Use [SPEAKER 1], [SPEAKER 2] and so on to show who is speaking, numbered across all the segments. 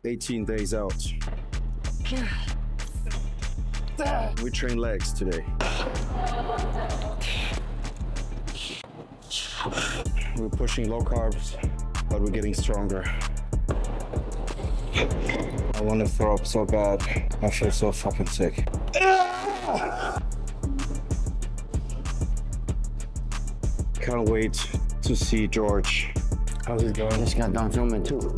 [SPEAKER 1] 18 days out. We train legs today. We're pushing low carbs, but we're getting stronger. I want to throw up so bad. I feel so fucking sick. Can't wait to see George.
[SPEAKER 2] How's it going? Just got done filming too.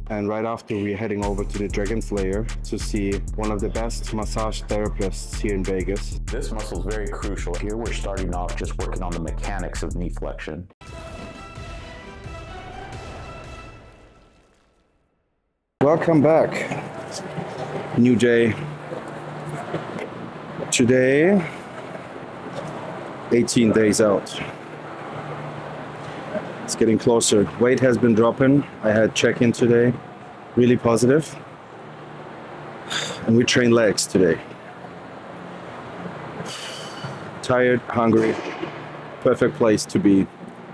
[SPEAKER 1] And right after, we're heading over to the Dragon Slayer to see one of the best massage therapists here in Vegas.
[SPEAKER 3] This muscle is very crucial. Here we're starting off just working on the mechanics of knee flexion.
[SPEAKER 1] Welcome back. New day. Today, 18 days out. It's getting closer. Weight has been dropping. I had check-in today. Really positive. And we train legs today. Tired, hungry. Perfect place to be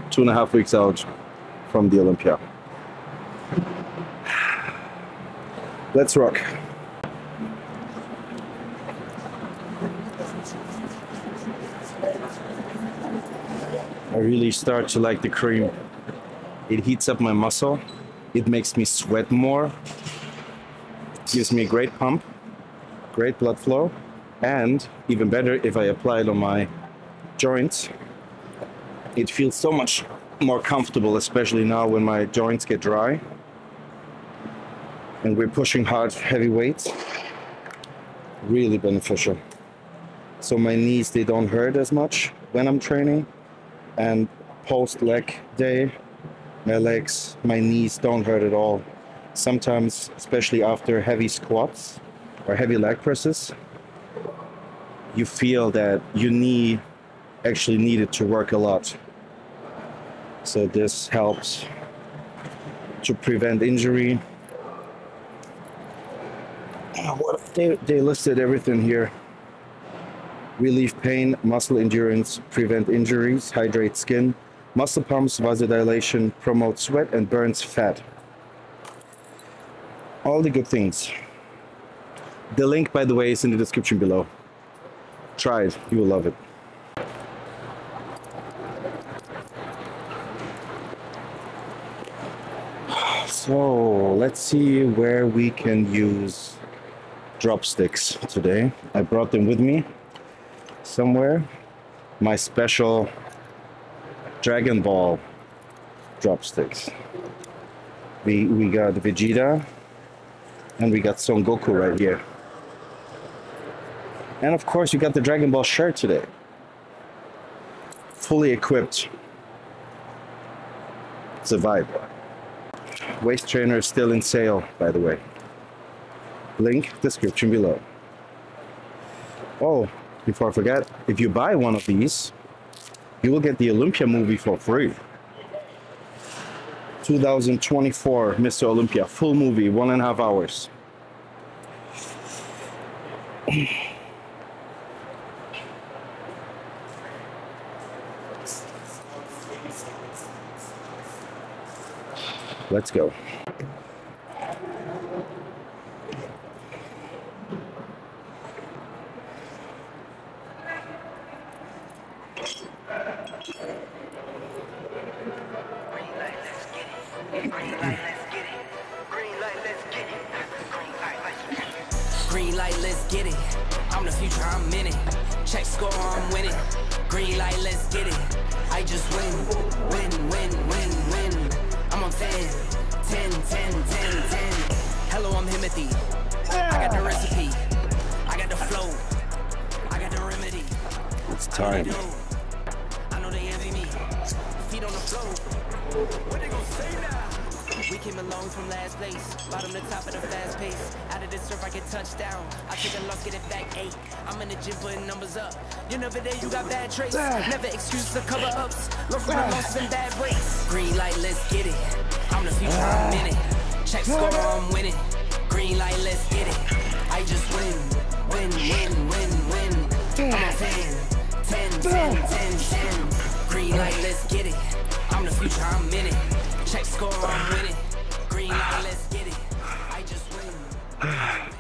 [SPEAKER 1] 2.5 weeks out from the Olympia. Let's rock. I really start to like the cream. It heats up my muscle. It makes me sweat more. It gives me a great pump, great blood flow, and even better if I apply it on my joints. It feels so much more comfortable, especially now when my joints get dry. And we're pushing hard, heavy weights. Really beneficial. So my knees, they don't hurt as much when I'm training. And post leg day, my legs, my knees don't hurt at all. Sometimes, especially after heavy squats or heavy leg presses, you feel that your knee actually needed to work a lot. So this helps to prevent injury. They listed everything here. Relieve pain, muscle endurance, prevent injuries, hydrate skin, muscle pumps, vasodilation, promote sweat, and burns fat. All the good things. The link, by the way, is in the description below. Try it, you will love it. So let's see where we can use drop sticks today. I brought them with me somewhere. My special Dragon Ball drop sticks. We got Vegeta and we got Son Goku right here. And of course, you got the Dragon Ball shirt today. Fully equipped. It's a vibe. Waist trainer is still in sale, by the way. Link description below. Oh, before I forget, if you buy one of these, you will get the Olympia movie for free. 2024 Mr. Olympia, full movie, 1.5 hours. Let's go.
[SPEAKER 4] Green light, let's get it. I'm the future, I'm in it. Check score, I'm winning. Green light, let's get it. I just win, win, win, win, win. I'm on 10, 10, 10, 10, 10. Hello, I'm Timothy. I got the recipe. I got the flow. I got the remedy.
[SPEAKER 1] It's time.
[SPEAKER 4] I know they envy me. Feet on the floor. What they gonna say now? We came along from last place, bottom to top of the fast pace. Out of this surf, I get touchdown. I take a loss, get it back 8. I'm in the gym putting numbers up. You're never there, you got bad traits. Never excuse the cover ups. Learn from the losses and bad breaks. Green light, let's get it. I'm the future, I'm in it. Check score, I'm winning. Green light, let's get it. I just win, win, win, win, win. I'm on 10, 10, 10, 10, 10. Green light, let's get it. I'm the future, I'm in it. Check score, I'm winning. Green light, let's get it. I just
[SPEAKER 1] I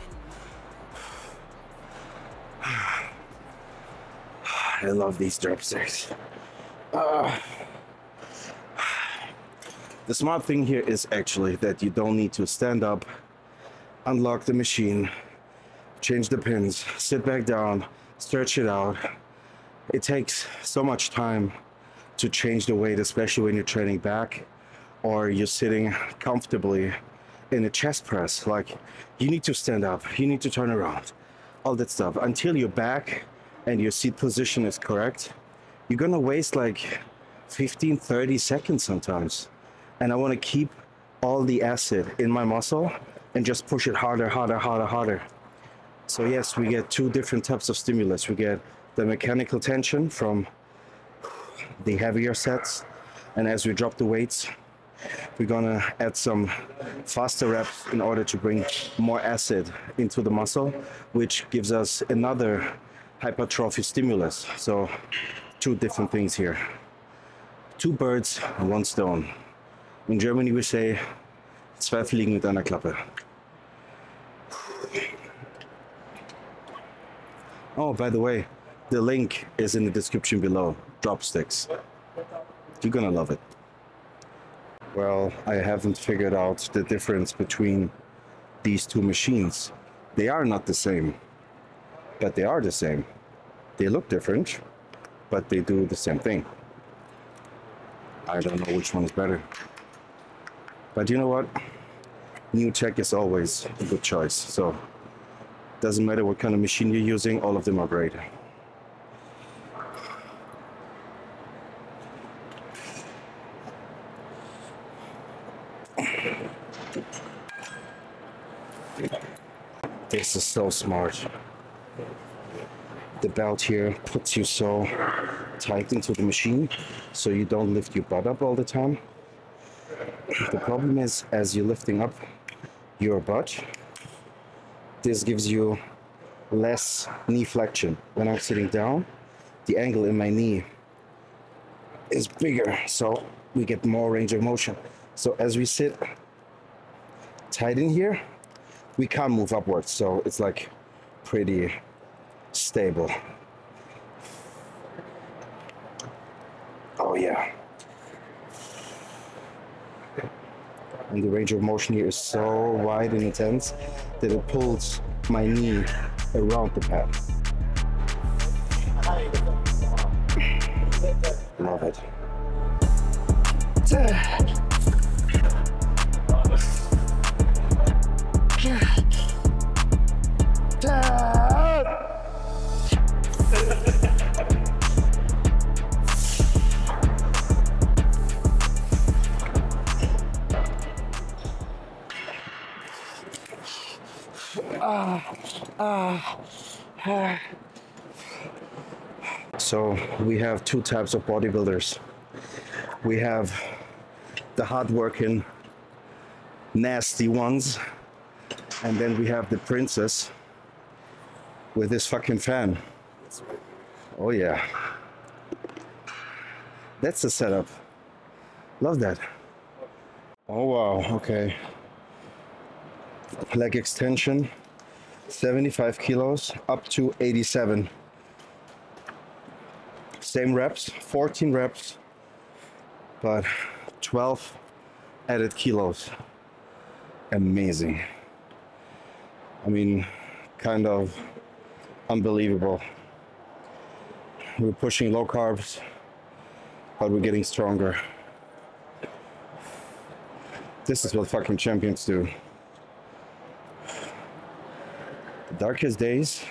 [SPEAKER 1] love these dropsticks. The smart thing here is actually that you don't need to stand up, unlock the machine, change the pins, sit back down, stretch it out. It takes so much time to change the weight, especially when you're training back or you're sitting comfortably in a chest press. Like, you need to stand up, you need to turn around, all that stuff. Until you're back and your seat position is correct, you're gonna waste like 15-30 seconds sometimes. And I want to keep all the acid in my muscle and just push it harder, harder, harder, harder. So yes, we get two different types of stimulus. We get the mechanical tension from the heavier sets, and as we drop the weights, we're gonna add some faster reps in order to bring more acid into the muscle, which gives us another hypertrophy stimulus. So two different things here. Two birds, one stone. In Germany we say, zwei Fliegen mit einer Klappe. Oh, by the way, the link is in the description below. Dropsticks. You're gonna love it. Well, I haven't figured out the difference between these two machines. They are not the same, but they are the same. They look different, but they do the same thing. I don't know which one is better. But you know what? New tech is always a good choice. So doesn't matter what kind of machine you're using, all of them are great. This is so smart. The belt here puts you so tight into the machine so you don't lift your butt up all the time. The problem is, as you're lifting up your butt, this gives you less knee flexion. When I'm sitting down, the angle in my knee is bigger, so we get more range of motion. So as we sit tight in here, we can't move upwards, so it's like pretty stable. Oh yeah. And the range of motion here is so wide and intense that it pulls my knee around the pad. Love it. So we have two types of bodybuilders. We have the hard-working, nasty ones, and then we have the princess with this fucking fan. Oh yeah. That's the setup. Love that. Oh wow, okay. Leg extension, 75 kilos up to 87. Same reps, 14 reps, but 12 added kilos. Amazing. I mean, kind of unbelievable. We're pushing low carbs, but we're getting stronger. This is what fucking champions do. The darkest days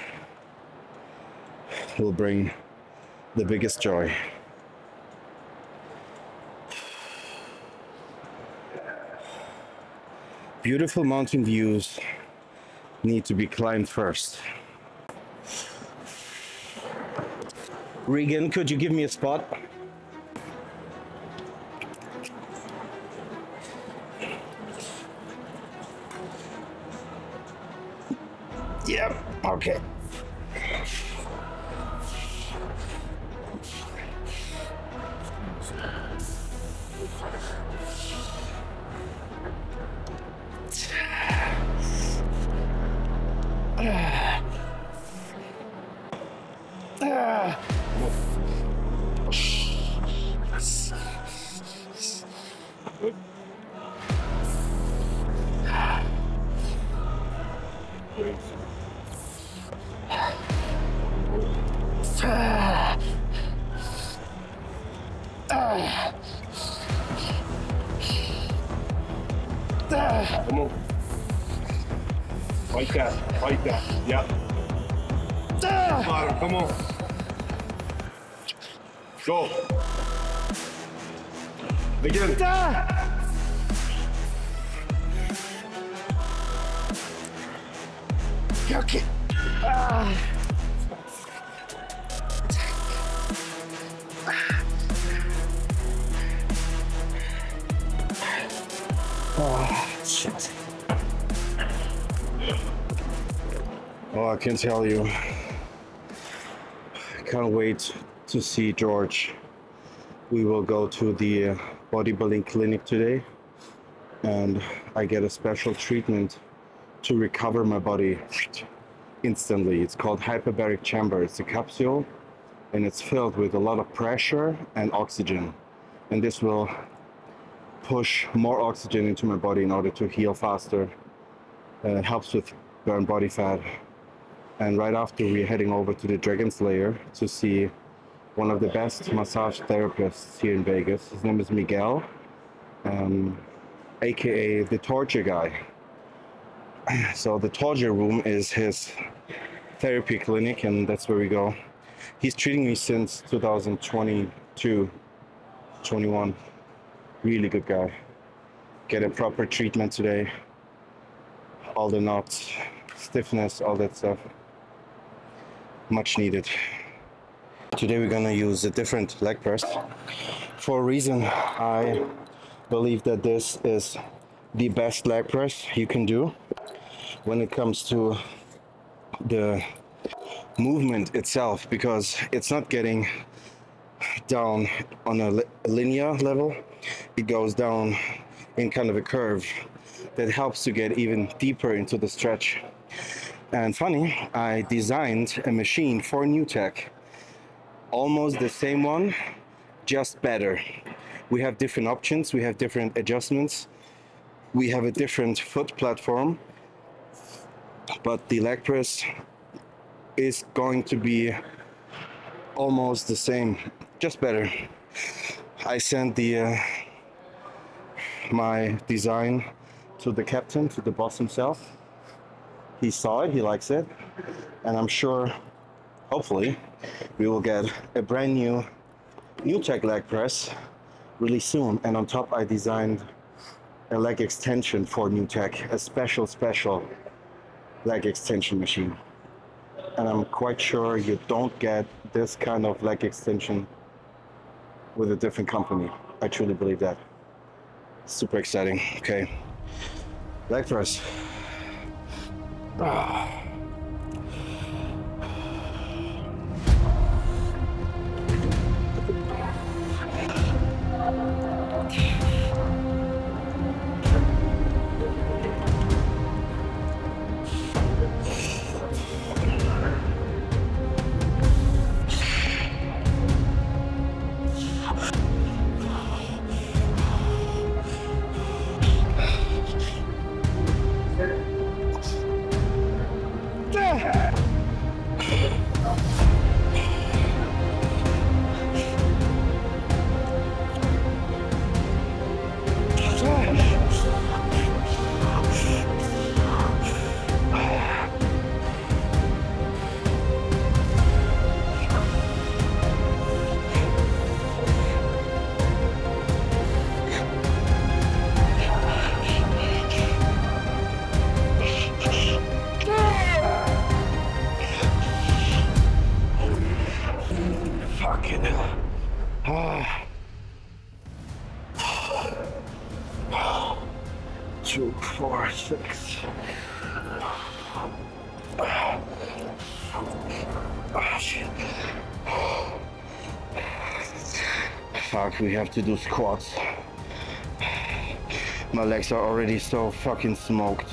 [SPEAKER 1] will bring the biggest joy. Beautiful mountain views need to be climbed first. Regan, could you give me a spot? Yep, okay.
[SPEAKER 5] Come on. Like that, like that. Yep. Bottom, come on. Go. Again.
[SPEAKER 2] Okay. Oh, shit.
[SPEAKER 1] Oh, I can tell you. I can't wait to see George. We will go to the bodybuilding clinic today, and I get a special treatment to recover my body instantly. It's called hyperbaric chamber. It's a capsule, and it's filled with a lot of pressure and oxygen. And this will push more oxygen into my body in order to heal faster. It helps with burn body fat. And right after, we're heading over to the Dragon's Lair to see one of the best massage therapists here in Vegas. His name is Miguel, aka the torture guy. So the torture room is his therapy clinic, and that's where we go. He's treating me since 2022, 21. Really good guy. Get a proper treatment today. All the knots, stiffness, all that stuff. Much needed. Today we're gonna use a different leg press. For a reason, I believe that this is the best leg press you can do when it comes to the movement itself, because it's not getting down on a linear level. It goes down in kind of a curve that helps to get even deeper into the stretch. And funny, I designed a machine for New Tech, almost the same one, just better. We have different options, we have different adjustments, we have a different foot platform, but the leg press is going to be almost the same, just better. I sent my design to the captain, to the boss himself. He saw it, he likes it, and I'm sure, hopefully, we will get a brand new New Tech leg press really soon. And on top, I designed a leg extension for New Tech, a special leg extension machine. And I'm quite sure you don't get this kind of leg extension with a different company. I truly believe that. Super exciting. Okay, leg press. Fucking hell. 2, 4, 6. Oh, shit. Fuck, we have to do squats. My legs are already so fucking smoked.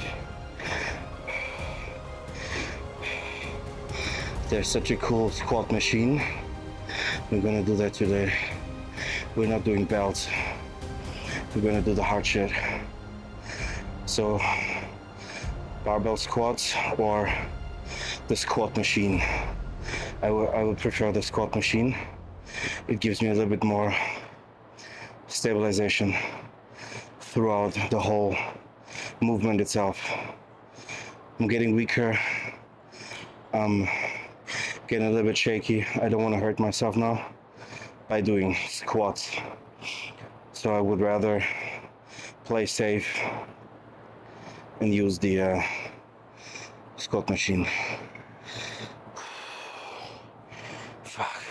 [SPEAKER 1] There's such a cool squat machine. We're gonna do that today. We're not doing belts. We're gonna do the hard shit. So, barbell squats or the squat machine. I would prefer the squat machine. It gives me a little bit more stabilization throughout the whole movement itself. I'm getting weaker. I'm getting a little bit shaky. I don't want to hurt myself now by doing squats. So I would rather play safe and use the squat machine. Fuck.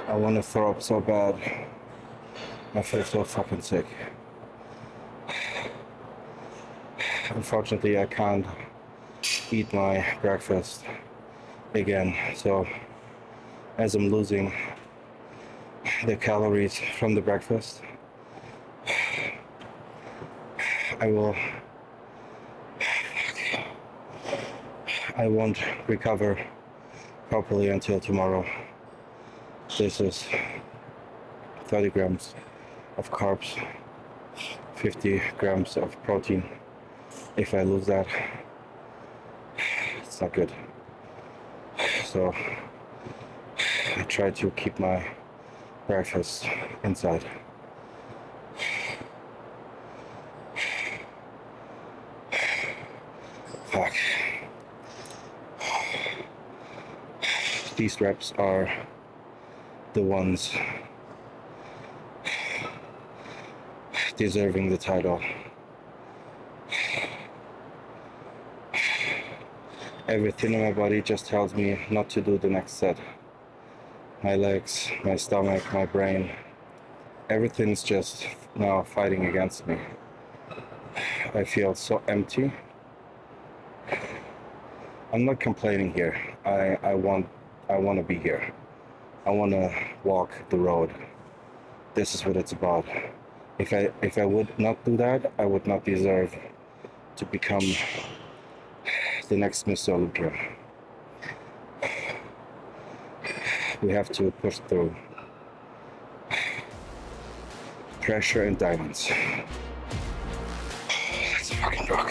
[SPEAKER 1] I want to throw up so bad. I feel so fucking sick. Unfortunately, I can't eat my breakfast again. So, as I'm losing the calories from the breakfast, I won't recover properly until tomorrow. This is 30 grams of carbs, 50 grams of protein. If I lose that, it's not good. So I try to keep my breakfast inside. Fuck. These reps are the ones deserving the title. Everything in my body just tells me not to do the next set. My legs, my stomach, my brain, everything's just now fighting against me. I feel so empty. I'm not complaining here. I want to be here. I want to walk the road. This is what it's about. If I would not do that, I would not deserve to become the next Mr. Olympia. We have to push through. Pressure and diamonds. Let's fucking rock.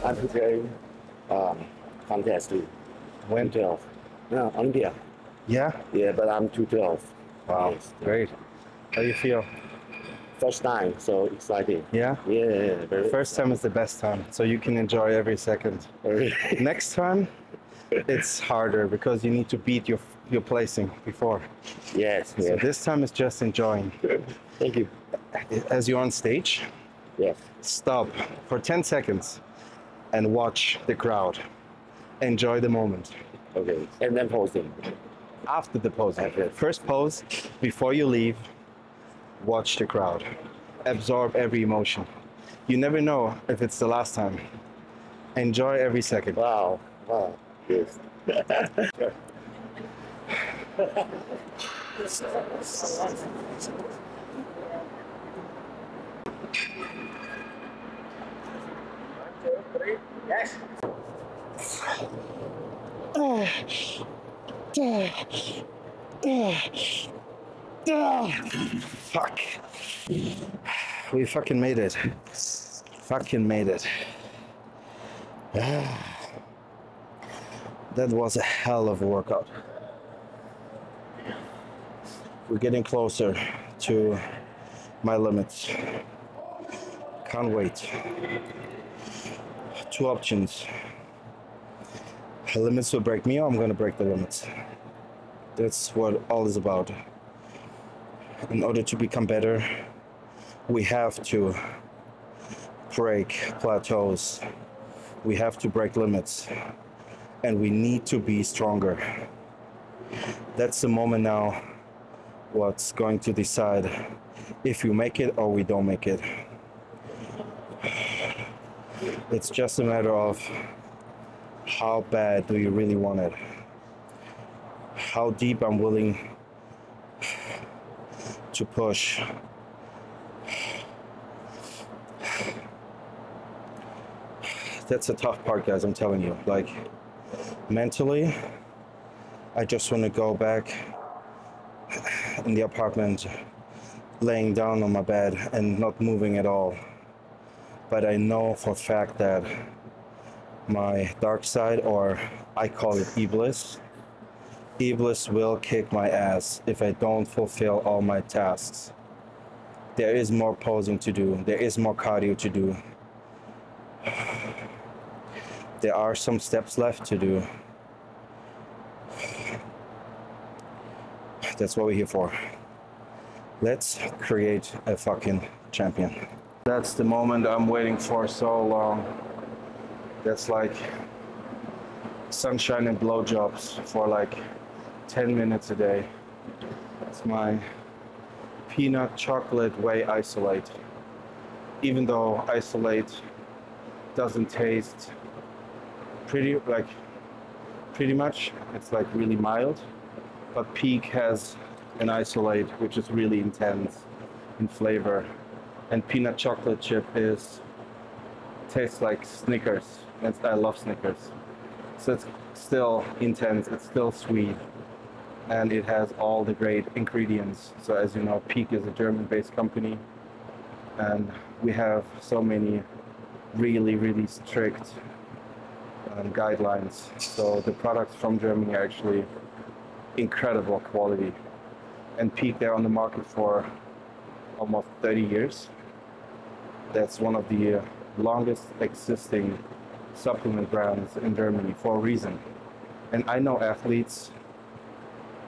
[SPEAKER 2] I'm preparing contest too.
[SPEAKER 1] When?
[SPEAKER 2] 212. No, Olympia.
[SPEAKER 1] Yeah?
[SPEAKER 2] Yeah, but I'm 212.
[SPEAKER 1] Wow,
[SPEAKER 2] Yes.
[SPEAKER 1] great. How do you feel?
[SPEAKER 2] First time, so exciting.
[SPEAKER 1] Yeah?
[SPEAKER 2] Yeah, very
[SPEAKER 1] First time is the best time, so you can enjoy every second.
[SPEAKER 2] very
[SPEAKER 1] Next time, it's harder because you need to beat your placing before.
[SPEAKER 2] Yes,
[SPEAKER 1] So
[SPEAKER 2] yes.
[SPEAKER 1] this time is just enjoying.
[SPEAKER 2] Thank you.
[SPEAKER 1] As you're on stage,
[SPEAKER 2] Yes.
[SPEAKER 1] stop for 10 seconds and watch the crowd. Enjoy the moment.
[SPEAKER 2] Okay. And then posting.
[SPEAKER 1] After the pose. First pose, before you leave, watch the crowd. Absorb every emotion. You never know if it's the last time. Enjoy every second.
[SPEAKER 2] Wow. Wow. Yes.
[SPEAKER 1] Fuck. We fucking made it. Fucking made it. That was a hell of a workout. We're getting closer to my limits. Can't wait. Two options. The limits will break me, or I'm gonna break the limits. That's what all is about. In order to become better, we have to break plateaus. We have to break limits. And we need to be stronger. That's the moment now what's going to decide if you make it or we don't make it. It's just a matter of how bad do you really want it? How deep I'm willing to push. That's the tough part, guys, I'm telling you. Like, mentally, I just want to go back in the apartment, laying down on my bed and not moving at all. But I know for a fact that my dark side, or I call it Iblis, Iblis will kick my ass if I don't fulfill all my tasks. There is more posing to do. There is more cardio to do. There are some steps left to do. That's what we're here for. Let's create a fucking champion. That's the moment I'm waiting for so long. That's like sunshine and blowjobs for like 10 minutes a day. It's my peanut chocolate whey isolate. Even though isolate doesn't taste pretty much, it's like really mild, but Peak has an isolate which is really intense in flavor, and peanut chocolate chip tastes like Snickers. I love Snickers. So it's still intense, it's still sweet, and it has all the great ingredients. So as you know, Peak is a German-based company, and we have so many really strict guidelines. So the products from Germany are actually incredible quality. And Peak, they're on the market for almost 30 years. That's one of the longest existing supplement brands in Germany for a reason. And I know athletes,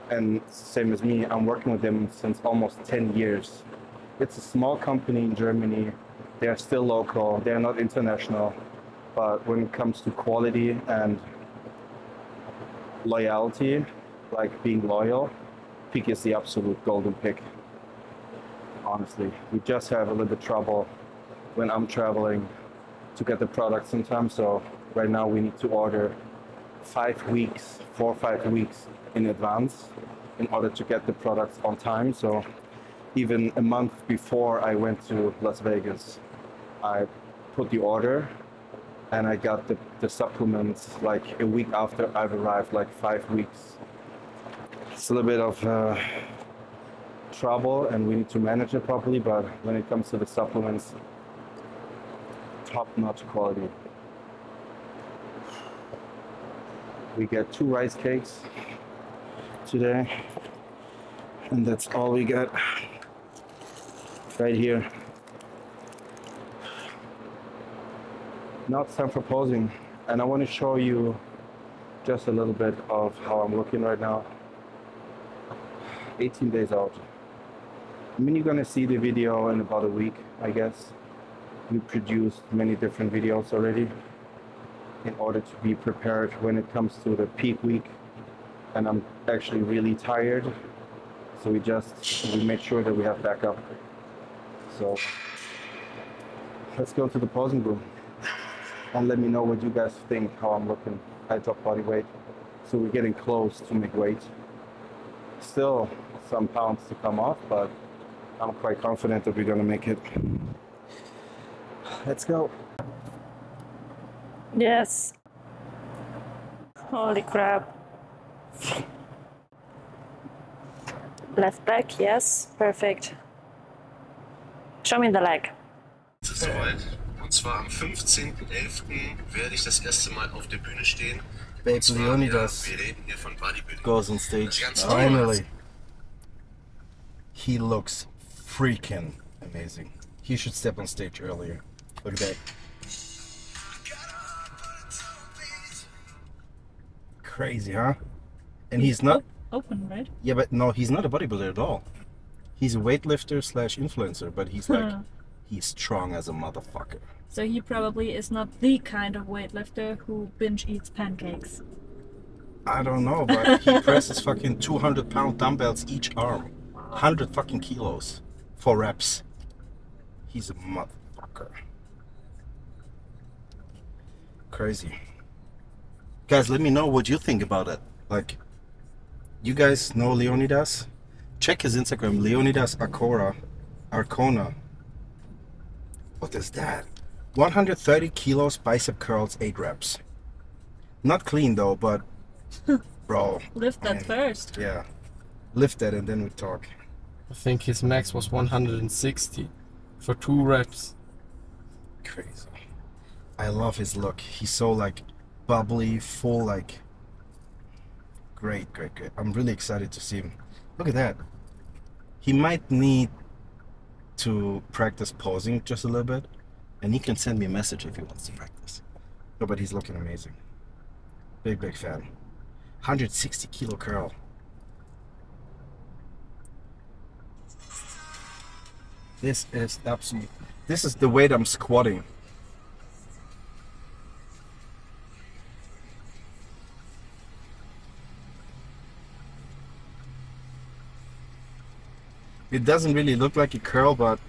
[SPEAKER 1] and same as me, I'm working with them since almost 10 years. It's a small company in Germany. They're still local, they're not international. But when it comes to quality and loyalty, like being loyal, Peak is the absolute golden pick. Honestly, we just have a little bit trouble when I'm traveling to get the product sometimes. So right now we need to order 4 or 5 weeks in advance in order to get the products on time. So even a month before I went to Las Vegas, I put the order and I got the supplements like a week after I've arrived, like 5 weeks. It's a little bit of trouble and we need to manage it properly, but when it comes to the supplements, top-notch quality. We get 2 rice cakes today, and that's all we got right here. Now it's time for posing, and I want to show you just a little bit of how I'm looking right now. 18 days out. I mean, you're gonna see the video in about a week, I guess. We produced many different videos already in order to be prepared when it comes to the peak week. and I'm actually really tired. So we made sure that we have backup. So let's go to the posing room and let me know what you guys think, how I'm looking. I drop body weight. So we're getting close to make weight. Still some pounds to come off, but I'm quite confident that we're gonna make it. Let's go.
[SPEAKER 6] Yes. Holy crap. Left back, yes, perfect. Show me the leg.
[SPEAKER 7] Es ist soweit. Und zwar am 15.11. werde ich das erste Mal auf der Bühne stehen.
[SPEAKER 1] Babe
[SPEAKER 7] Und zwar,
[SPEAKER 1] Leonidas
[SPEAKER 7] wir reden hier von Bodybuilding.
[SPEAKER 1] goes on stage.
[SPEAKER 7] Ganz
[SPEAKER 1] Finally. He looks freaking amazing. He should step on stage earlier. Look at that. Crazy, huh? And he's not
[SPEAKER 6] Open, right?
[SPEAKER 1] Yeah, but no, he's not a bodybuilder at all. He's a weightlifter slash influencer, but he's like, he's strong as a motherfucker.
[SPEAKER 6] So he probably is not the kind of weightlifter who binge eats pancakes.
[SPEAKER 1] I don't know, but he presses fucking 200-pound dumbbells each arm. 100 fucking kilos. 4 reps. He's a motherfucker. Crazy. Guys, let me know what you think about it. Like, you guys know Leonidas? Check his Instagram, Leonidas Arcona. What is that? 130 kilos bicep curls, 8 reps. Not clean though, but bro.
[SPEAKER 6] Lift that first.
[SPEAKER 1] Yeah. Lift that and then we talk.
[SPEAKER 8] I think his max was 160 for 2 reps.
[SPEAKER 1] Crazy. I love his look. He's so like bubbly, full, like great. I'm really excited to see him. Look at that. He might need to practice posing just a little bit, and he can send me a message if he wants to practice. No, but he's looking amazing. Big fan. 160 kilo curl. This is absolute. This is the weight I'm squatting. It doesn't really look like a curl, but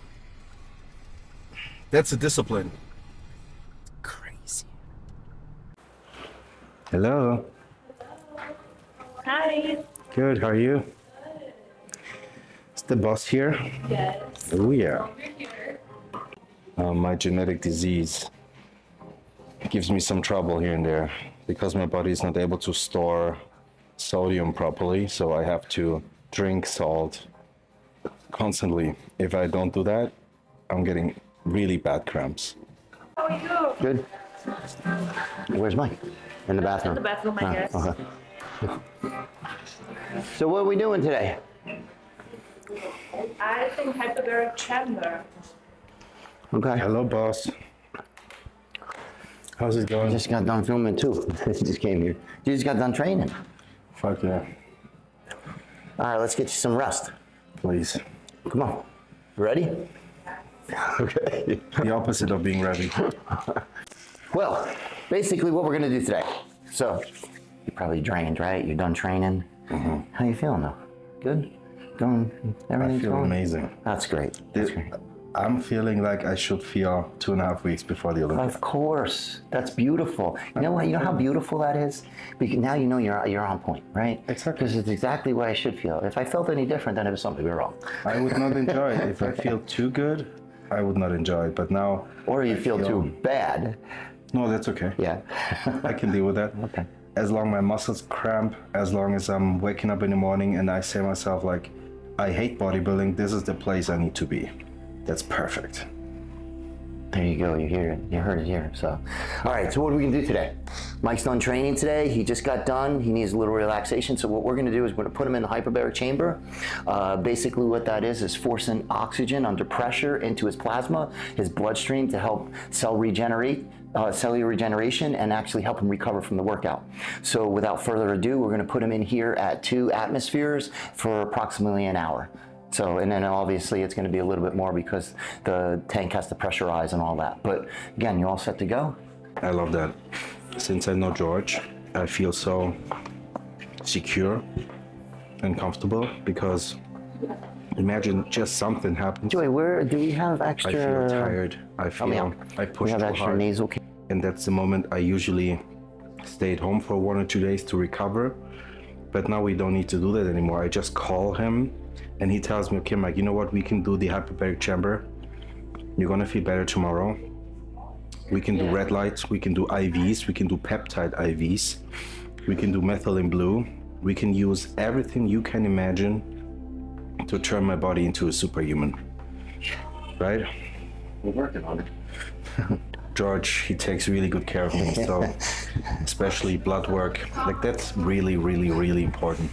[SPEAKER 1] that's a discipline. Crazy. Hello.
[SPEAKER 6] Hi.
[SPEAKER 1] Good, how are you? Is the boss here?
[SPEAKER 6] Yes.
[SPEAKER 1] Oh yeah. My genetic disease gives me some trouble here and there because my body is not able to store sodium properly, so I have to drink salt constantly. If I don't do that, I'm getting really bad cramps.
[SPEAKER 6] How are you?
[SPEAKER 2] Good. Where's Mike? In the bathroom.
[SPEAKER 6] In the bathroom, I guess.
[SPEAKER 2] Okay. So what are we doing today?
[SPEAKER 6] I think hyperbaric chamber.
[SPEAKER 2] Okay.
[SPEAKER 1] Hello, boss. How's it going?
[SPEAKER 2] Just got done filming too. Just came here. You just got done training.
[SPEAKER 1] Fuck yeah.
[SPEAKER 2] All right, let's get you some rest.
[SPEAKER 1] Please.
[SPEAKER 2] Come on. Ready? Okay.
[SPEAKER 1] The opposite of being ready.
[SPEAKER 2] Well, basically what we're gonna do today. So, you're probably drained, right? You're done training.
[SPEAKER 1] Mm-hmm.
[SPEAKER 2] How you feeling though? Good?
[SPEAKER 1] I
[SPEAKER 2] Everything's
[SPEAKER 1] feel
[SPEAKER 2] going?
[SPEAKER 1] amazing.
[SPEAKER 2] That's great. That's great.
[SPEAKER 1] I'm feeling like I should feel 2.5 weeks before the Olympics.
[SPEAKER 2] Of course. That's beautiful. You know what? You know how beautiful that is? Because now you know you're on point, right?
[SPEAKER 1] Exactly.
[SPEAKER 2] Because it's exactly what I should feel. If I felt any different, then it was something wrong.
[SPEAKER 1] I would not enjoy it. If I feel too good, I would not enjoy it. But now...
[SPEAKER 2] Or you feel too bad.
[SPEAKER 1] No, that's okay.
[SPEAKER 2] Yeah.
[SPEAKER 1] I can deal with that.
[SPEAKER 2] Okay.
[SPEAKER 1] As long as my muscles cramp, as long as I'm waking up in the morning and I say to myself, like, I hate bodybuilding, this is the place I need to be. That's perfect.
[SPEAKER 2] There you go, you hear it, you heard it here. So, all right, so what are we gonna do today? Mike's done training today, he just got done, he needs a little relaxation, so what we're gonna do is we're gonna put him in the hyperbaric chamber. Basically what that is forcing oxygen under pressure into his plasma, his bloodstream to help cellular regeneration and actually help him recover from the workout. So without further ado, we're gonna put him in here at 2 atmospheres for approximately an hour. So, and then obviously it's going to be a little bit more because the tank has to pressurize and all that. But again, you all set to go?
[SPEAKER 1] I love that. Since I know George, I feel so secure and comfortable, because imagine just something happens.
[SPEAKER 2] Joey, where do we have extra?
[SPEAKER 1] I feel tired. I feel I
[SPEAKER 2] We
[SPEAKER 1] push
[SPEAKER 2] have
[SPEAKER 1] too
[SPEAKER 2] extra
[SPEAKER 1] hard.
[SPEAKER 2] nasal.
[SPEAKER 1] And that's the moment I usually stay at home for 1 or 2 days to recover. But now we don't need to do that anymore. I just call him and he tells me, okay, Mike, you know what? We can do the hyperbaric chamber. You're gonna feel better tomorrow. We can do red lights, we can do IVs, we can do peptide IVs, we can do methylene blue. We can use everything you can imagine to turn my body into a superhuman, right?
[SPEAKER 2] We're working on it.
[SPEAKER 1] George, he takes really good care of me, so especially blood work, like that's really, really, really important.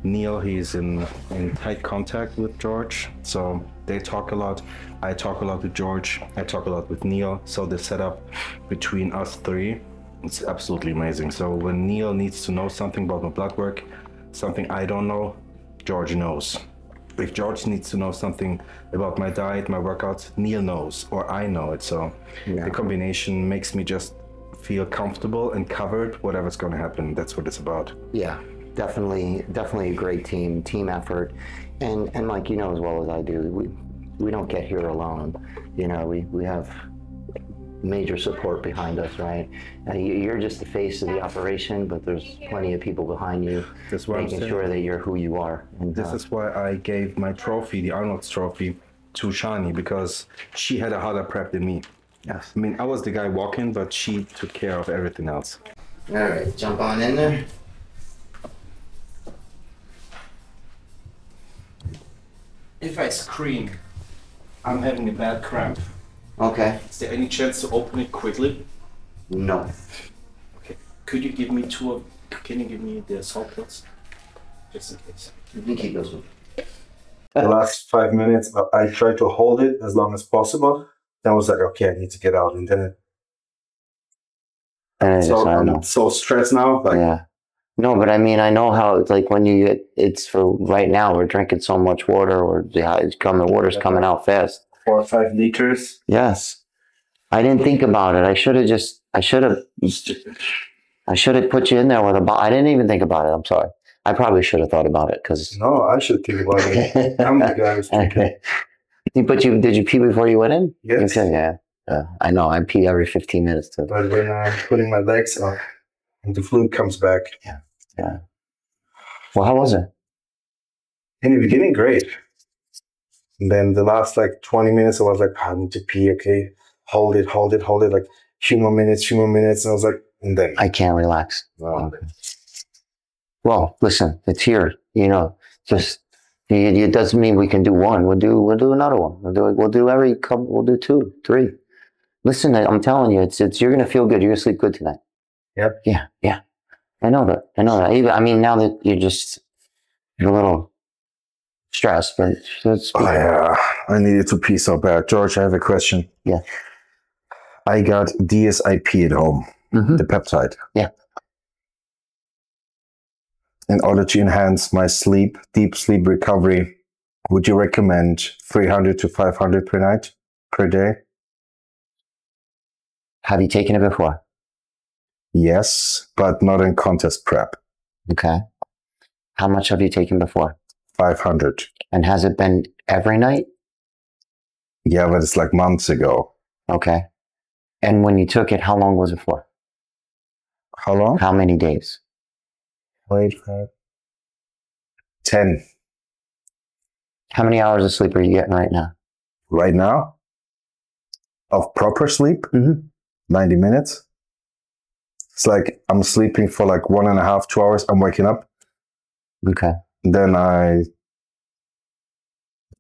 [SPEAKER 1] Neil, he's in tight contact with George, so they talk a lot. I talk a lot with George, I talk a lot with Neil, so the setup between us three, it's absolutely amazing. So when Neil needs to know something about my blood work, something I don't know, George knows. If George needs to know something about my diet, my workouts, Neil knows, or I know it. So the combination makes me just feel comfortable and covered, whatever's going to happen. That's what it's about.
[SPEAKER 2] Yeah, definitely a great team effort. And like you know as well as I do, we don't get here alone. You know, we have major support behind us, right? You're just the face of the operation, but there's plenty of people behind you making sure that you're who you are. And
[SPEAKER 1] this is why I gave my trophy, the Arnold's trophy, to Shani, because she had a harder prep than me.
[SPEAKER 2] Yes.
[SPEAKER 1] I mean, I was the guy walking, but she took care of everything else.
[SPEAKER 2] All right, jump on in there.
[SPEAKER 1] If I scream, I'm having a bad cramp.
[SPEAKER 2] Okay.
[SPEAKER 1] Is there any chance to open it quickly?
[SPEAKER 2] No.
[SPEAKER 1] Okay. Could you give me can you give me the salt pills? Just in case.
[SPEAKER 2] You can keep those with you.
[SPEAKER 5] The last 5 minutes, I tried to hold it as long as possible. Then I was like, okay, I need to get out. And then I'm so stressed now. Like,
[SPEAKER 2] yeah. No, but I mean, I know how it's like when you get, it's for right now, we're drinking so much water, or the water's coming out fast.
[SPEAKER 5] 4 or 5 liters.
[SPEAKER 2] Yes. I didn't think about it. I should have put you in there with a bottle. I didn't even think about it. I'm sorry. I probably should have thought about it because.
[SPEAKER 5] No, I should think about it. I'm the guy who's thinking.
[SPEAKER 2] Did you pee before you went in?
[SPEAKER 5] Yes.
[SPEAKER 2] Okay, yeah. I know. I pee every 15 minutes too.
[SPEAKER 5] But when I'm putting my legs up and the fluid comes back.
[SPEAKER 2] Yeah. Yeah. Well, how was it?
[SPEAKER 5] In the beginning, great. And then the last like 20 minutes, I was like, I need to pee, okay? Hold it, like few more minutes. And I was like, and then.
[SPEAKER 2] I can't relax.
[SPEAKER 5] Oh.
[SPEAKER 2] Okay. Well, listen, it's here, you know, just, it doesn't mean we can do one. We'll do another one. We'll do every couple, we'll do 2, 3. Listen, I'm telling you, you're going to feel good. You're going to sleep good tonight.
[SPEAKER 5] Yep.
[SPEAKER 2] Yeah. I know that. Even, I mean, now that you're a little stressed, but
[SPEAKER 1] I needed to pee so bad. George, I have a question.
[SPEAKER 2] Yeah.
[SPEAKER 1] I got DSIP at home, the peptide.
[SPEAKER 2] Yeah.
[SPEAKER 1] In order to enhance my deep sleep recovery, would you recommend 300 to 500 per night, per day?
[SPEAKER 2] Have you taken it before?
[SPEAKER 1] Yes, but not in contest prep.
[SPEAKER 2] Okay. How much have you taken before?
[SPEAKER 1] 500.
[SPEAKER 2] And has it been every night?
[SPEAKER 1] Yeah, but it's like months ago.
[SPEAKER 2] Okay. And when you took it, how long was it for?
[SPEAKER 1] How long?
[SPEAKER 2] How many days?
[SPEAKER 1] Wait, 10.
[SPEAKER 2] How many hours of sleep are you getting right now?
[SPEAKER 1] Right now? Of proper sleep? 90 minutes. It's like I'm sleeping for like 1.5, 2 hours. I'm waking up.
[SPEAKER 2] Okay.
[SPEAKER 1] Then I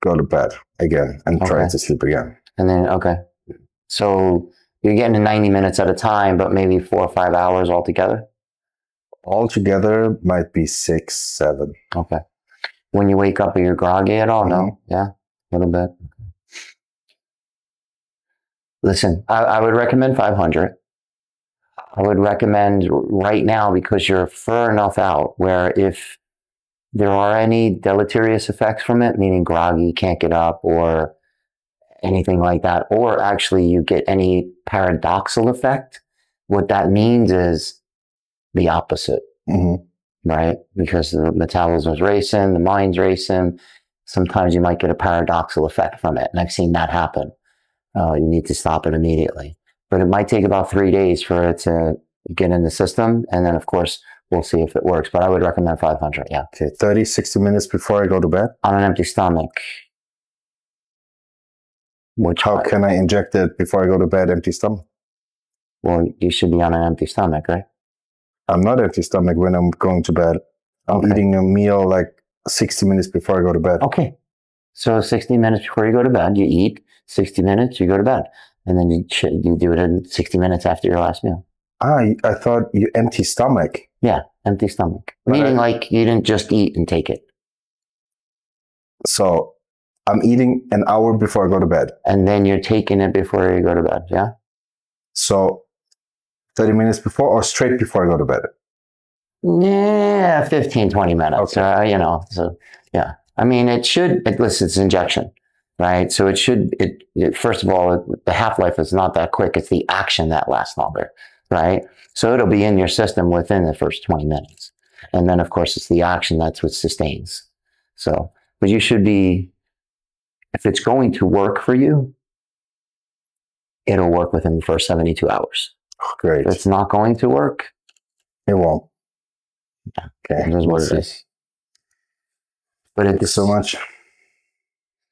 [SPEAKER 1] go to bed again and try to sleep again.
[SPEAKER 2] And then, okay. So you're getting to 90 minutes at a time, but maybe 4 or 5 hours altogether?
[SPEAKER 1] Altogether might be 6, 7.
[SPEAKER 2] Okay. When you wake up, are you groggy at all? No? Yeah? A little bit? Listen, I would recommend 500. I would recommend right now, because you're far enough out where if there are any deleterious effects from it, meaning groggy, can't get up, or anything like that, or actually you get any paradoxal effect, what that means is the opposite. right? Because the metabolism's racing, the mind's racing. Sometimes you might get a paradoxical effect from it. And I've seen that happen. You need to stop it immediately. But it might take about 3 days for it to get in the system. And then, of course, we'll see if it works. But I would recommend 500, yeah.
[SPEAKER 5] Okay, 30, 60 minutes before I go to bed?
[SPEAKER 2] On an empty stomach.
[SPEAKER 5] How can I inject it before I go to bed, empty stomach?
[SPEAKER 2] Well, you should be on an empty stomach, right?
[SPEAKER 5] I'm not empty stomach when I'm going to bed. I'm eating a meal like 60 minutes before I go to bed.
[SPEAKER 2] Okay. So 60 minutes before you go to bed, you eat. 60 minutes, you go to bed. And then you do it in 60 minutes after your last meal.
[SPEAKER 5] I thought you empty stomach.
[SPEAKER 2] Yeah, empty stomach. Meaning like you didn't just eat and take it.
[SPEAKER 5] So I'm eating an hour before I go to bed.
[SPEAKER 2] And then you're taking it before you go to bed, yeah?
[SPEAKER 5] So 30 minutes before or straight before I go to bed?
[SPEAKER 2] Yeah, 15, 20 minutes, okay. You know, so yeah. I mean, it should, it's injection, right? So it should, first of all, the half-life is not that quick. It's the action that lasts longer, right? So it'll be in your system within the first 20 minutes. And then, of course, it's the action that's what sustains. So, but you should be, if it's going to work for you, it'll work within the first 72 hours.
[SPEAKER 5] Oh, great.
[SPEAKER 2] If it's not going to work,
[SPEAKER 5] it won't.
[SPEAKER 2] Okay, that's what it is. But
[SPEAKER 5] Thank you so much.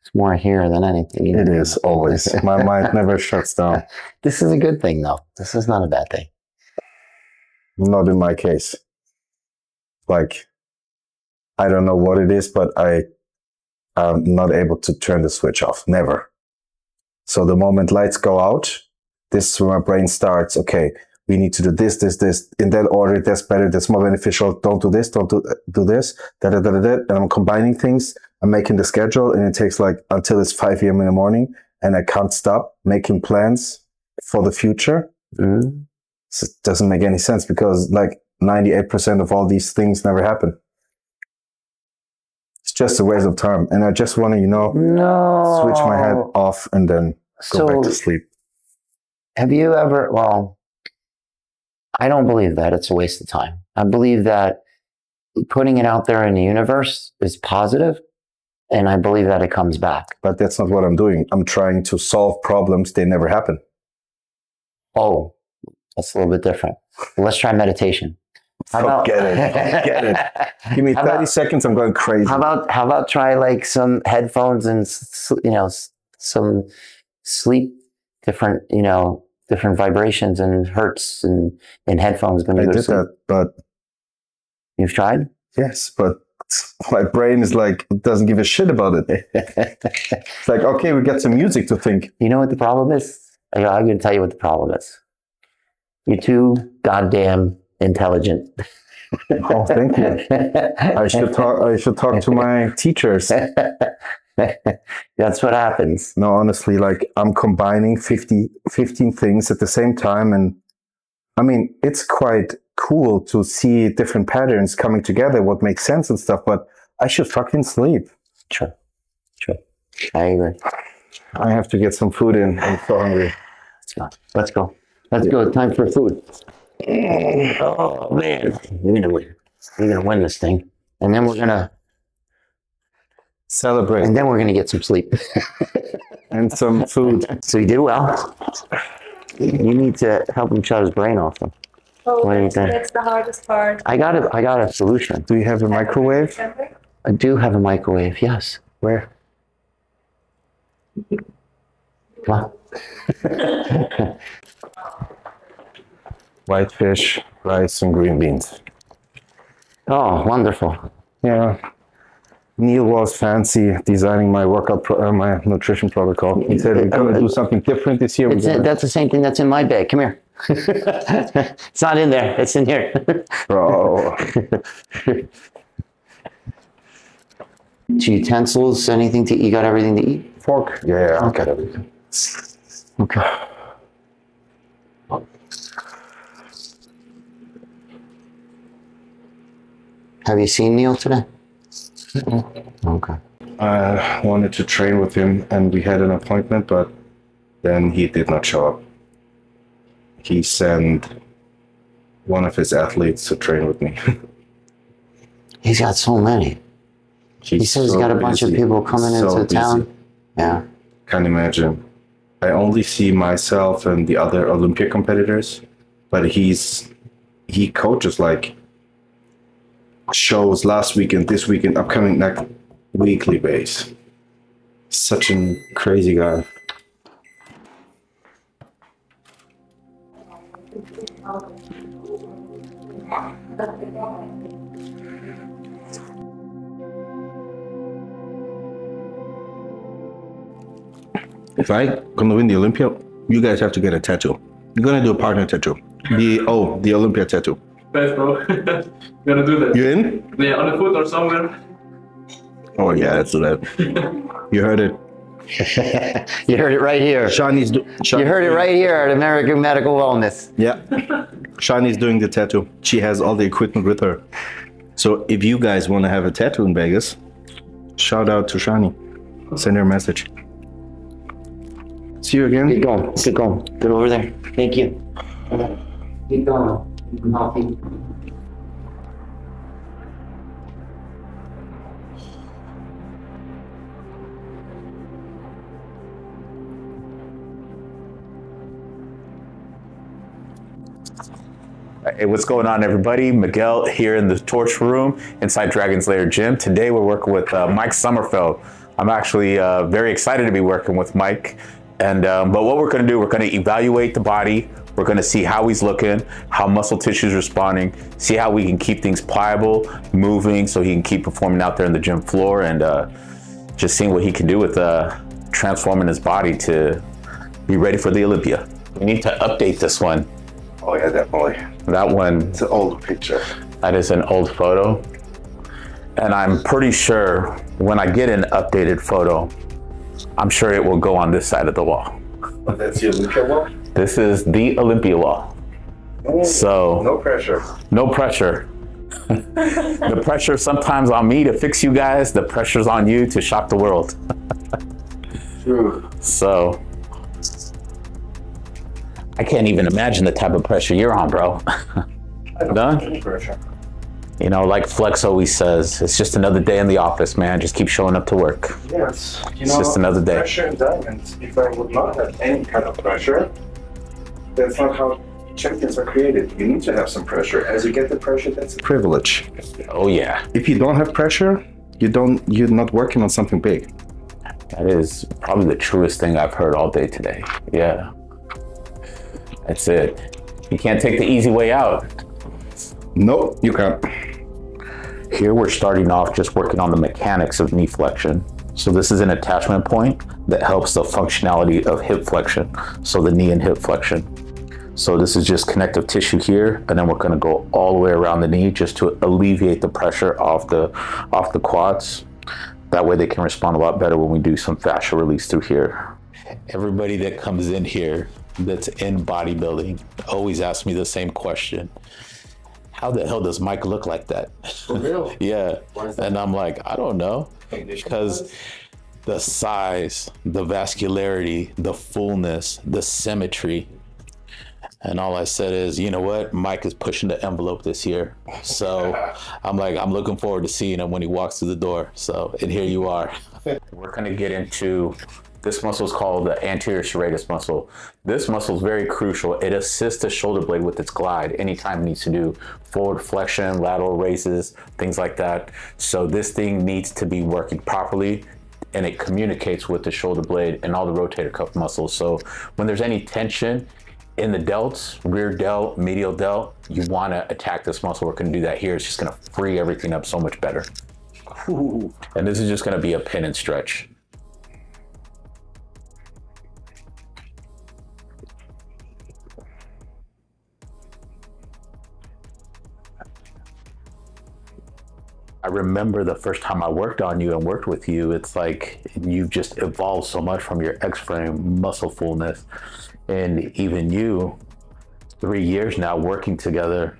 [SPEAKER 2] It's more here than anything.
[SPEAKER 5] It is always. My mind never shuts down.
[SPEAKER 2] This is a good thing, though. This is not a bad thing.
[SPEAKER 5] Not in my case. Like, I don't know what it is, but I'm not able to turn the switch off. Never. So the moment lights go out, this is where my brain starts. Okay, we need to do this, this, this. In that order, that's better, that's more beneficial. Don't do this, don't do this. And I'm combining things. I'm making the schedule, and it takes like until it's 5 a.m. in the morning, and I can't stop making plans for the future.
[SPEAKER 2] Mm-hmm.
[SPEAKER 5] So it doesn't make any sense because like 98% of all these things never happen. It's just a waste of time. And I just want to, switch my head off and then go back to sleep.
[SPEAKER 2] Have you ever, well, I don't believe that it's a waste of time. I believe that putting it out there in the universe is positive, and I believe that it comes back.
[SPEAKER 5] But that's not what I'm doing. I'm trying to solve problems. They never happen.
[SPEAKER 2] Oh, that's a little bit different. Let's try meditation.
[SPEAKER 5] Forget it. Give me 30 seconds. I'm going crazy.
[SPEAKER 2] How about try like some headphones and, some sleep, different vibrations and hertz and headphones when you go to sleep. I did that,
[SPEAKER 5] but
[SPEAKER 2] you've tried?
[SPEAKER 5] Yes, but my brain is like, it doesn't give a shit about it. It's like, okay, we got some music to think.
[SPEAKER 2] You know what the problem is? I'm going to tell you what the problem is. You're too goddamn intelligent.
[SPEAKER 5] Oh, thank you. I should talk to my teachers.
[SPEAKER 2] That's what happens.
[SPEAKER 5] No, honestly, like I'm combining 15 things at the same time. And I mean, it's quite cool to see different patterns coming together, what makes sense and stuff, but I should fucking sleep.
[SPEAKER 2] Sure. I agree.
[SPEAKER 5] I have to get some food in. I'm so hungry.
[SPEAKER 2] Let's go. Time for food. Oh, man. You're gonna win this thing. And then we're gonna
[SPEAKER 5] celebrate.
[SPEAKER 2] And then we're gonna get some sleep.
[SPEAKER 5] And some food.
[SPEAKER 2] So you did well. You need to help him shut his brain off them.
[SPEAKER 6] Oh, that's the hardest part.
[SPEAKER 2] I got a solution.
[SPEAKER 5] Do you have a microwave?
[SPEAKER 2] I do have a microwave, yes.
[SPEAKER 5] Where?
[SPEAKER 2] What?
[SPEAKER 5] White fish, rice, and green beans.
[SPEAKER 2] Oh, wonderful.
[SPEAKER 5] Yeah. Neil was fancy designing my my nutrition protocol. He said, we're going to do something different this year.
[SPEAKER 2] That's the same thing that's in my bag. Come here. It's not in there. It's in here.
[SPEAKER 5] Bro.
[SPEAKER 2] Utensils, anything to eat? You got everything to eat?
[SPEAKER 5] Fork? Yeah, I got everything.
[SPEAKER 2] Okay. Have you seen Neil today? Okay.
[SPEAKER 5] I wanted to train with him and we had an appointment, but then he did not show up. He sent one of his athletes to train with me.
[SPEAKER 2] He's got so many. He says he's got a bunch of people coming into town. Yeah.
[SPEAKER 5] Can't imagine. I only see myself and the other Olympia competitors, but he coaches like shows last weekend, this weekend, upcoming next weekly base. Such a crazy guy. If I gonna win the Olympia, you guys have to get a tattoo. You're gonna do a partner tattoo. The Olympia tattoo.
[SPEAKER 8] Thanks, bro. Gonna do that.
[SPEAKER 5] You in?
[SPEAKER 8] Yeah, on the foot or somewhere.
[SPEAKER 5] Oh yeah, let's do that. You heard it.
[SPEAKER 2] You heard it right here. You heard it right here at American Medical Wellness.
[SPEAKER 5] Yeah. Shani's doing the tattoo. She has all the equipment with her. So if you guys want to have a tattoo in Vegas, shout out to Shani. Send her a message. See you again.
[SPEAKER 2] Keep going. Keep going. Get over there. Thank you. Keep going.
[SPEAKER 3] Hey, what's going on, everybody? Miguel here in the torch room inside Dragon's Lair Gym. Today we're working with Mike Sommerfeld. I'm actually very excited to be working with Mike. And but what we're going to do, we're going to evaluate the body. We're going to see how he's looking, how muscle tissue is responding, see how we can keep things pliable, moving, so he can keep performing out there in the gym floor, and just seeing what he can do with transforming his body to be ready for the Olympia. We need to update this one.
[SPEAKER 5] Oh yeah, definitely.
[SPEAKER 3] That one.
[SPEAKER 5] It's an old picture.
[SPEAKER 3] That is an old photo. And I'm pretty sure when I get an updated photo, I'm sure it will go on this side of the wall.
[SPEAKER 5] Oh, that's the Olympia wall?
[SPEAKER 3] This is the Olympia wall.
[SPEAKER 5] Oh,
[SPEAKER 3] so
[SPEAKER 5] no pressure.
[SPEAKER 3] No pressure. The pressure sometimes on me to fix you guys, the pressure's on you to shock the world.
[SPEAKER 5] True.
[SPEAKER 3] So I can't even imagine the type of pressure you're on, bro. Done?
[SPEAKER 5] Pressure.
[SPEAKER 3] You know, like Flex always says, it's just another day in the office, man. Just keep showing up to work.
[SPEAKER 5] Yes.
[SPEAKER 3] It's just another day.
[SPEAKER 5] Pressure and diamonds. If I would not have any kind of pressure, that's not how champions are created. You need to have some pressure. As you get the pressure, that's a privilege.
[SPEAKER 3] Oh yeah.
[SPEAKER 5] If you don't have pressure, you're not working on something big.
[SPEAKER 3] That is probably the truest thing I've heard all day today. Yeah. That's it. You can't take the easy way out.
[SPEAKER 5] Nope, you can't.
[SPEAKER 3] Here we're starting off just working on the mechanics of knee flexion. So this is an attachment point that helps the functionality of hip flexion. So the knee and hip flexion. So this is just connective tissue here, and then we're gonna go all the way around the knee just to alleviate the pressure off the quads. That way they can respond a lot better when we do some fascia release through here. Everybody that comes in here that's in bodybuilding always asks me the same question. How the hell does Mike look like that?
[SPEAKER 5] For real?
[SPEAKER 3] Yeah. And I'm like, I don't know. Because the size, the vascularity, the fullness, the symmetry. And all I said is, you know what? Mike is pushing the envelope this year. So I'm like, I'm looking forward to seeing him when he walks through the door. So, and here you are. We're going to get into, this muscle is called the anterior serratus muscle. This muscle is very crucial. It assists the shoulder blade with its glide anytime it needs to do forward flexion, lateral raises, things like that. So this thing needs to be working properly, and it communicates with the shoulder blade and all the rotator cuff muscles. So when there's any tension in the delts, rear delt, medial delt, you want to attack this muscle. We're going to do that here. It's just going to free everything up so much better. Ooh. And this is just going to be a pin and stretch. I remember the first time I worked on you and worked with you, it's like you've just evolved so much from your X-frame muscle fullness. And even you, 3 years now working together,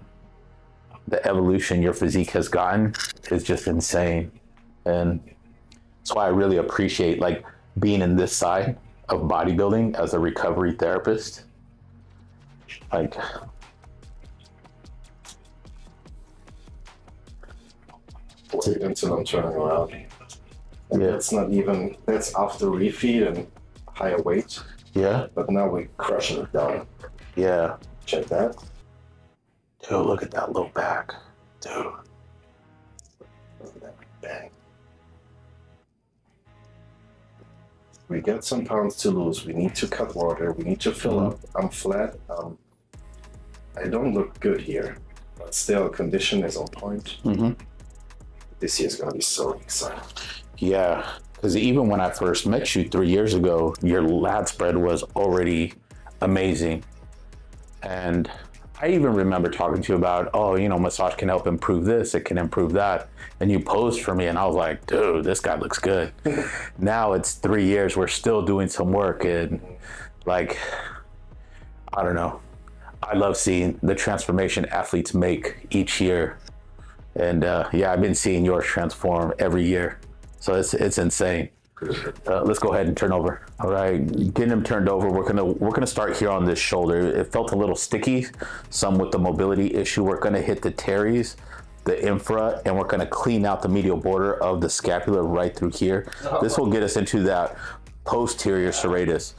[SPEAKER 3] the evolution your physique has gotten is just insane. And that's why I really appreciate like being in this side of bodybuilding as a recovery therapist. Like,
[SPEAKER 5] wait until I'm turning around. And
[SPEAKER 3] Yeah.
[SPEAKER 5] that's not even, that's after refeed and higher weight.
[SPEAKER 3] Yeah.
[SPEAKER 5] But now we're crushing it down.
[SPEAKER 3] Yeah.
[SPEAKER 5] Check that.
[SPEAKER 3] Dude, look at that low back. Dude.
[SPEAKER 5] Look at that. Bang. We got some pounds to lose. We need to cut water. We need to fill up. I'm flat. I don't look good here, but still, condition is on point. This year's gonna be so exciting.
[SPEAKER 3] Yeah, because even when I first met you 3 years ago, your lat spread was already amazing. And I even remember talking to you about, oh, you know, massage can help improve this, it can improve that. And you posed for me and I was like, dude, this guy looks good. Now it's 3 years, we're still doing some work, and like, I don't know. I love seeing the transformation athletes make each year. And yeah, I've been seeing yours transform every year. So it's insane. Let's go ahead and turn over. All right, getting him turned over. We're gonna start here on this shoulder. It felt a little sticky, some with the mobility issue. We're gonna hit the teres, the infra, and we're gonna clean out the medial border of the scapula right through here. This will get us into that posterior serratus.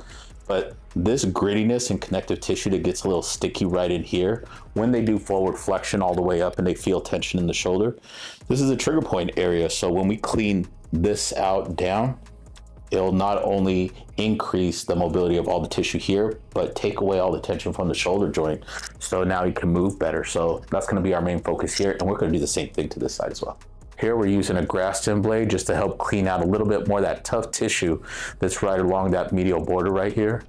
[SPEAKER 3] But this grittiness and connective tissue that gets a little sticky right in here, when they do forward flexion all the way up and they feel tension in the shoulder, this is a trigger point area. So when we clean this out down, it'll not only increase the mobility of all the tissue here, but take away all the tension from the shoulder joint. So now you can move better. So that's gonna be our main focus here. And we're gonna do the same thing to this side as well. Here we're using a Graston blade just to help clean out a little bit more of that tough tissue that's right along that medial border right here.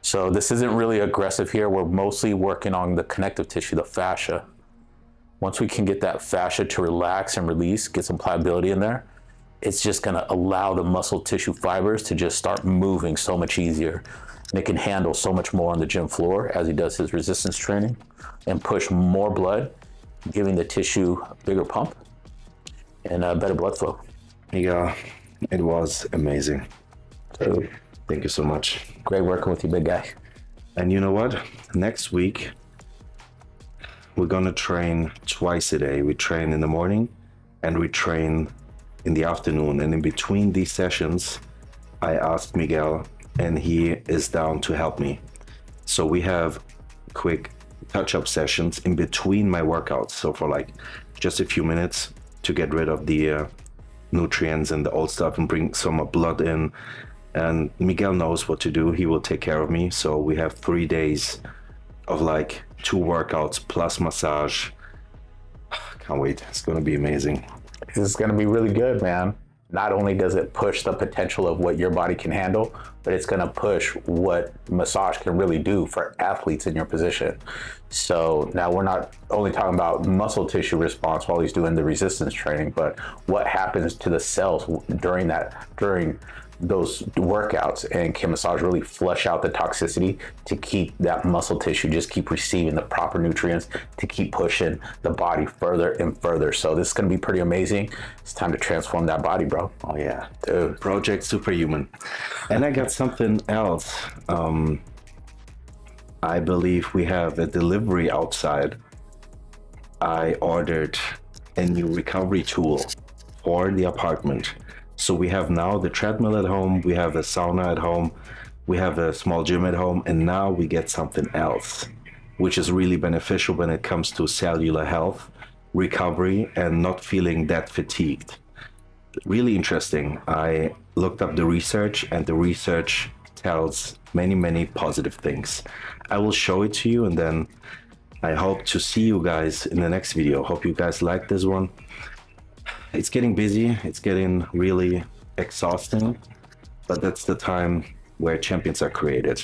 [SPEAKER 3] So this isn't really aggressive here. We're mostly working on the connective tissue, the fascia. Once we can get that fascia to relax and release, get some pliability in there, it's just gonna allow the muscle tissue fibers to just start moving so much easier. And it can handle so much more on the gym floor as he does his resistance training and push more blood, giving the tissue a bigger pump and better blood flow.
[SPEAKER 5] Yeah, it was amazing. So, thank you so much.
[SPEAKER 3] Great working with you, big guy.
[SPEAKER 5] And you know what? Next week, we're gonna train twice a day. We train in the morning and we train in the afternoon. And in between these sessions, I asked Miguel and he is down to help me. So we have quick touch-up sessions in between my workouts. So for like just a few minutes to get rid of the nutrients and the old stuff and bring some blood in. And Miguel knows what to do. He will take care of me. So we have 3 days of like 2 workouts plus massage. Can't wait. It's going to be amazing.
[SPEAKER 3] This is going to be really good, man. Not only does it push the potential of what your body can handle, but it's going to push what massage can really do for athletes in your position. So now we're not only talking about muscle tissue response while he's doing the resistance training, but what happens to the cells during those workouts, and can massage really flush out the toxicity to keep that muscle tissue just keep receiving the proper nutrients to keep pushing the body further and further. So this is going to be pretty amazing. It's time to transform that body, bro.
[SPEAKER 5] Oh yeah,
[SPEAKER 3] dude.
[SPEAKER 5] Project Superhuman. And I got something else. I believe we have a delivery outside. I ordered a new recovery tool for the apartment. So we have now the treadmill at home, we have a sauna at home, we have a small gym at home, and now we get something else, which is really beneficial when it comes to cellular health, recovery, and not feeling that fatigued. Really interesting. I looked up the research, and the research tells many, many positive things. I will show it to you, and then I hope to see you guys in the next video. Hope you guys like this one. It's getting busy, it's getting really exhausting, but that's the time where champions are created.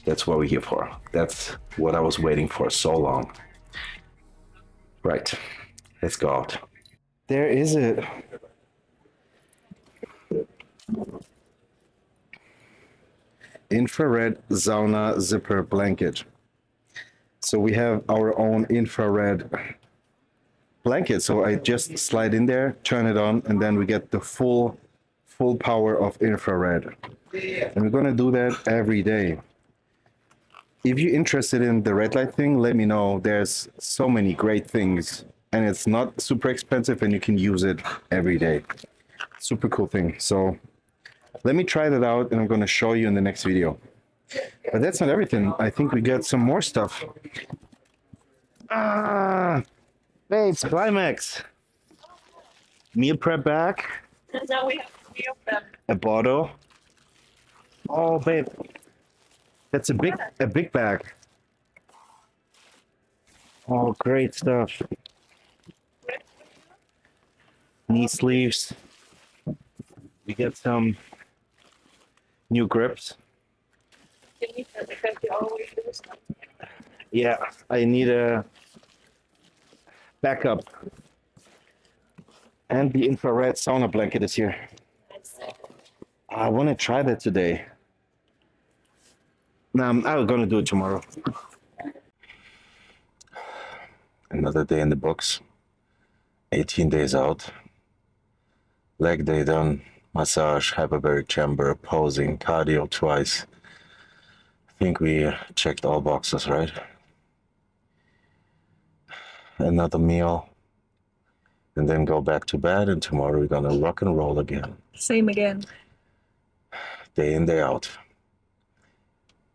[SPEAKER 5] That's what we're here for. That's what I was waiting for so long. Right, let's go out.
[SPEAKER 1] There is it. Infrared sauna zipper blanket. So we have our own infrared blanket. So I just slide in there, turn it on, and then we get the full power of infrared. And we're gonna do that every day. If you're interested in the red light thing, let me know. There's so many great things and it's not super expensive, and you can use it every day. Super cool thing. So let me try that out, and I'm going to show you in the next video. But that's not everything. I think we got some more stuff. Babes, climax. Meal prep bag.
[SPEAKER 6] And now we have 3 of them.
[SPEAKER 1] A bottle. Oh, babe. That's a big bag. Oh, great stuff. Knee sleeves. We get some new grips.
[SPEAKER 6] Because you always do stuff.
[SPEAKER 1] Yeah, I need a backup. And the infrared sauna blanket is here. I want to try that today. No, I'm going to do it tomorrow. Another day in the books. 18 days out. Leg day done. Massage, hyperbaric chamber, posing, cardio twice. I think we checked all boxes, right? Another meal. And then go back to bed, and tomorrow we're gonna rock and roll again.
[SPEAKER 6] Same again.
[SPEAKER 1] Day in, day out.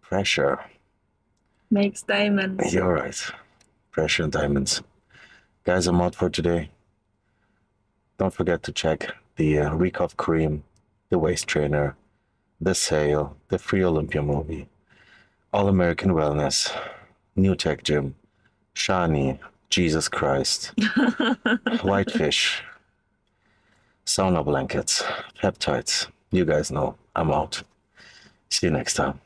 [SPEAKER 1] Pressure.
[SPEAKER 6] Makes diamonds.
[SPEAKER 1] You're right. Pressure and diamonds. Guys, I'm out for today. Don't forget to check the Recov cream, the waist trainer, the sale, the free Olympia movie, All American Wellness, New Tech Gym, Shani, Jesus Christ, Whitefish, sauna blankets, peptides. You guys know I'm out. See you next time.